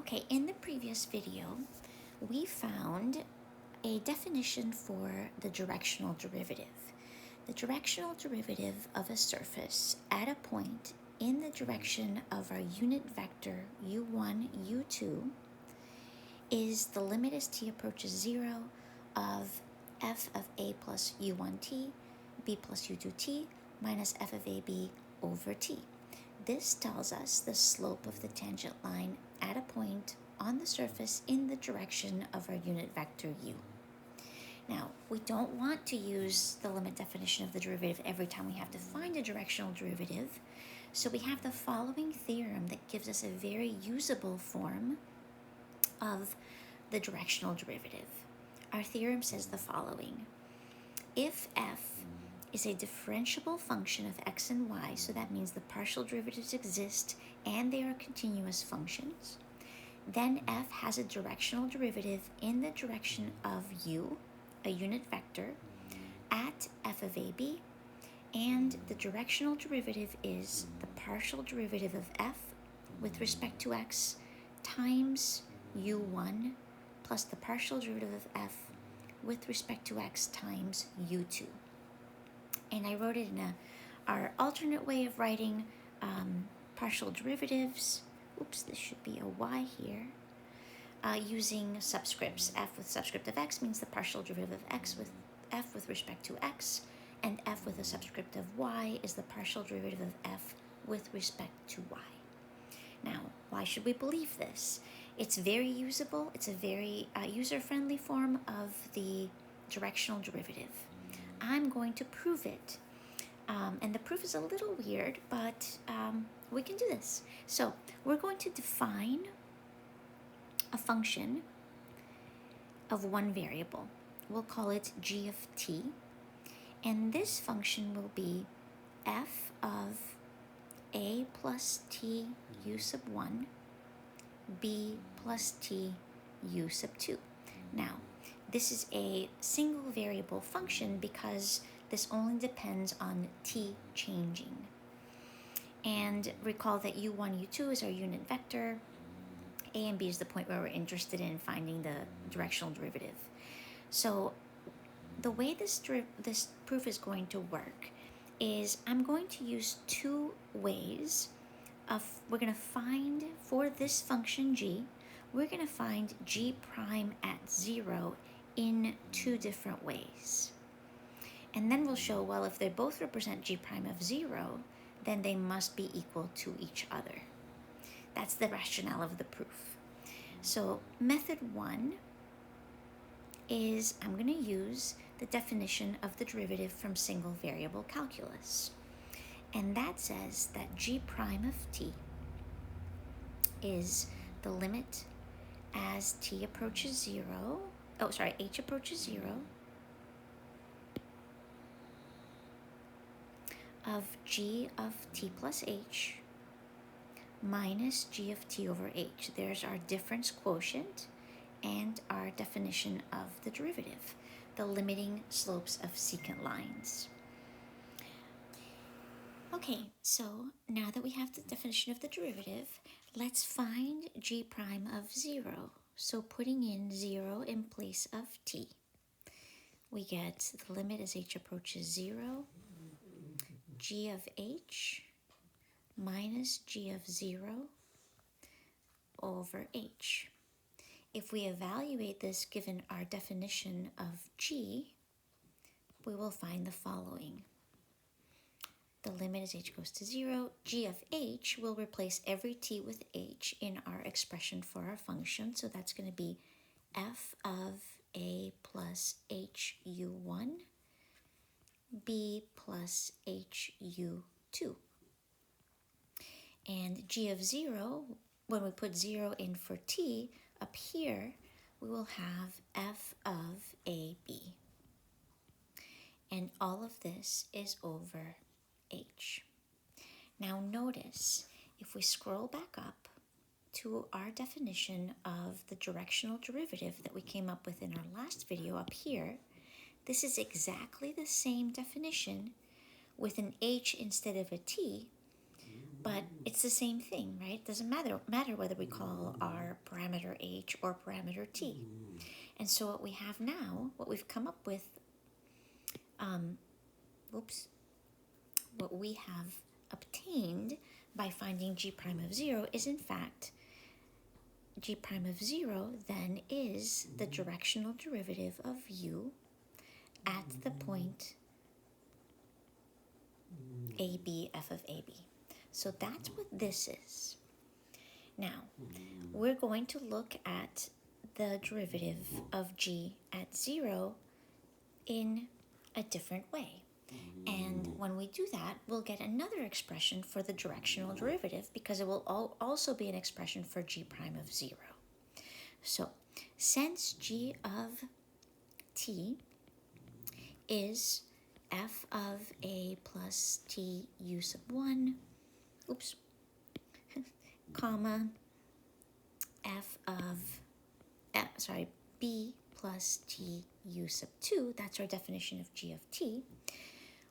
Okay, in the previous video, we found a definition for the directional derivative. The directional derivative of a surface at a point in the direction of our unit vector u1, u2 is the limit as t approaches 0 of f of a plus u1t, b plus u2t, minus f of ab over t. This tells us the slope of the tangent line at a point on the surface in the direction of our unit vector u. Now, we don't want to use the limit definition of the derivative every time we have to find a directional derivative, so we have the following theorem that gives us a very usable form of the directional derivative. Our theorem says the following. If f is a differentiable function of x and y, so that means the partial derivatives exist and they are continuous functions, then f has a directional derivative in the direction of u, a unit vector, at f of ab, and the directional derivative is the partial derivative of f with respect to x times u1 plus the partial derivative of f with respect to x times u2. And I wrote it in our alternate way of writing partial derivatives. Oops, this should be a y here. Using subscripts. F with subscript of x means the partial derivative of x with f with respect to x, and f with a subscript of y is the partial derivative of f with respect to y. Now, why should we believe this? It's very usable. It's a very user-friendly form of the directional derivative. I'm going to prove it. And the proof is a little weird, but we can do this. So we're going to define a function of one variable. We'll call it g of t. And this function will be f of a plus t u sub 1, b plus t u sub 2. Now, this is a single variable function because this only depends on t changing. And recall that u1, u2 is our unit vector. A and b is the point where we're interested in finding the directional derivative. So the way this proof is going to work is I'm going to use two ways we're going to find, for this function g, we're going to find g prime at 0 in two different ways. And then we'll show, well, if they both represent g prime of 0, then they must be equal to each other. That's the rationale of the proof. So method 1 is I'm going to use the definition of the derivative from single variable calculus. And that says that g prime of t is the limit as t approaches 0, h approaches 0 of g of t plus h minus g of t over h. There's our difference quotient and our definition of the derivative, the limiting slopes of secant lines. Okay, so now that we have the definition of the derivative, let's find g prime of 0. So putting in 0 in place of t, we get the limit as h approaches 0, g of h minus g of 0 over h. If we evaluate this given our definition of g, we will find the following. The limit as h goes to 0, g of h will replace every t with h in our expression for our function, so that's going to be f of a plus h u1, b plus h u2. And g of 0, when we put 0 in for t, up here we will have f of ab. And all of this is over h. Now notice, if we scroll back up to our definition of the directional derivative that we came up with in our last video up here, this is exactly the same definition with an h instead of a t, But it's the same thing, right? It doesn't matter whether we call our parameter h or parameter t. And so what we have now, what we've come up with, what we have obtained by finding g prime of 0 is in fact g prime of 0 then is the directional derivative of u at the point AB, f of AB. So that's what this is. Now, we're going to look at the derivative of g at 0 in a different way. And when we do that, we'll get another expression for the directional derivative because it will also be an expression for g prime of 0. So, since g of t is f of a plus t u sub 1, comma, f of, b plus t u sub 2, that's our definition of g of t,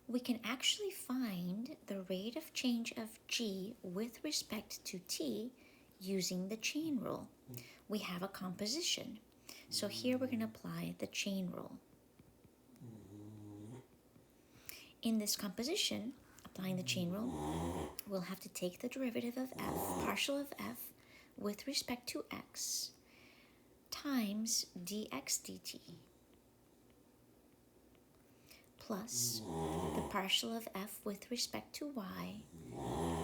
we can actually find the rate of change of g with respect to t using the chain rule. We have a composition. So here we're going to apply the chain rule. In this composition, applying the chain rule, we'll have to take the derivative of f, partial of f, with respect to x, times dx dt, plus the partial of f with respect to y,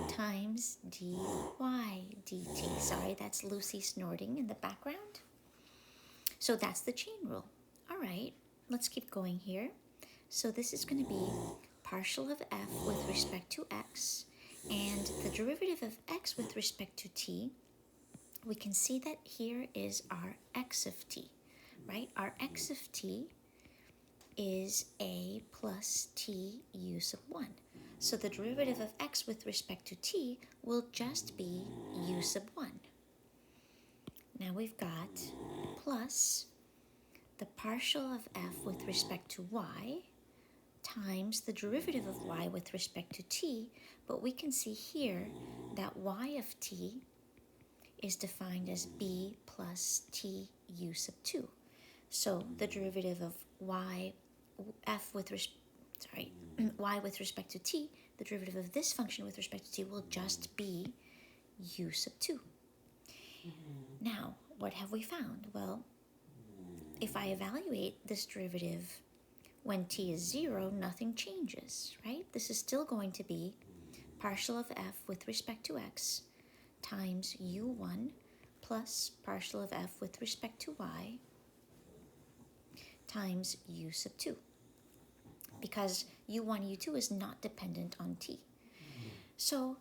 times dy dt. Sorry, that's Lucy snorting in the background. So that's the chain rule. All right, let's keep going here. So this is going to be partial of f with respect to x, and the derivative of x with respect to t, we can see that here is our x of t, right? Our x of t is a plus t u sub 1. So the derivative of x with respect to t will just be u sub 1. Now we've got plus the partial of f with respect to y times the derivative of y with respect to t, but we can see here that y of t is defined as b plus t u sub 2. So the derivative of y with respect to t, the derivative of this function with respect to t will just be u sub 2. Now, what have we found? Well, if I evaluate this derivative when t is 0, nothing changes, right? This is still going to be partial of f with respect to x times u1 plus partial of f with respect to y times u sub 2, because u1, u2 is not dependent on t. So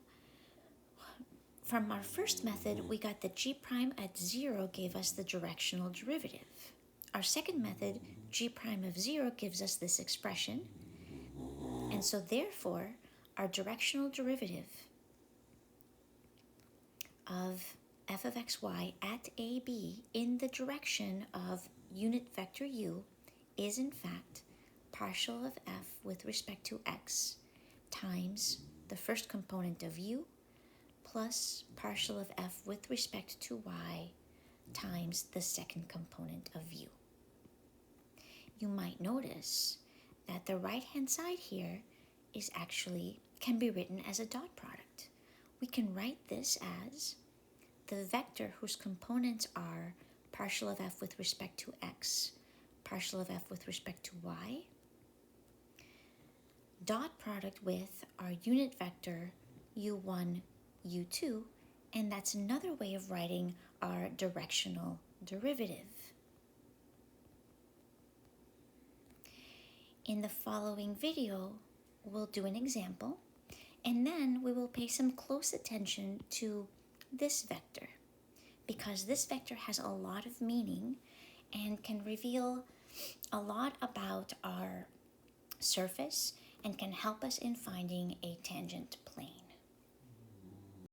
from our first method, we got that g prime at 0 gave us the directional derivative. Our second method, g prime of 0, gives us this expression. And so therefore, our directional derivative of f of xy at AB in the direction of unit vector u is in fact partial of f with respect to x times the first component of u plus partial of f with respect to y times the second component of u. You might notice that the right-hand side here is actually can be written as a dot product. We can write this as the vector whose components are partial of f with respect to x, partial of f with respect to y, dot product with our unit vector u1, u2, and that's another way of writing our directional derivative. In the following video, we'll do an example, and then we will pay some close attention to this vector, because this vector has a lot of meaning and can reveal a lot about our surface and can help us in finding a tangent plane.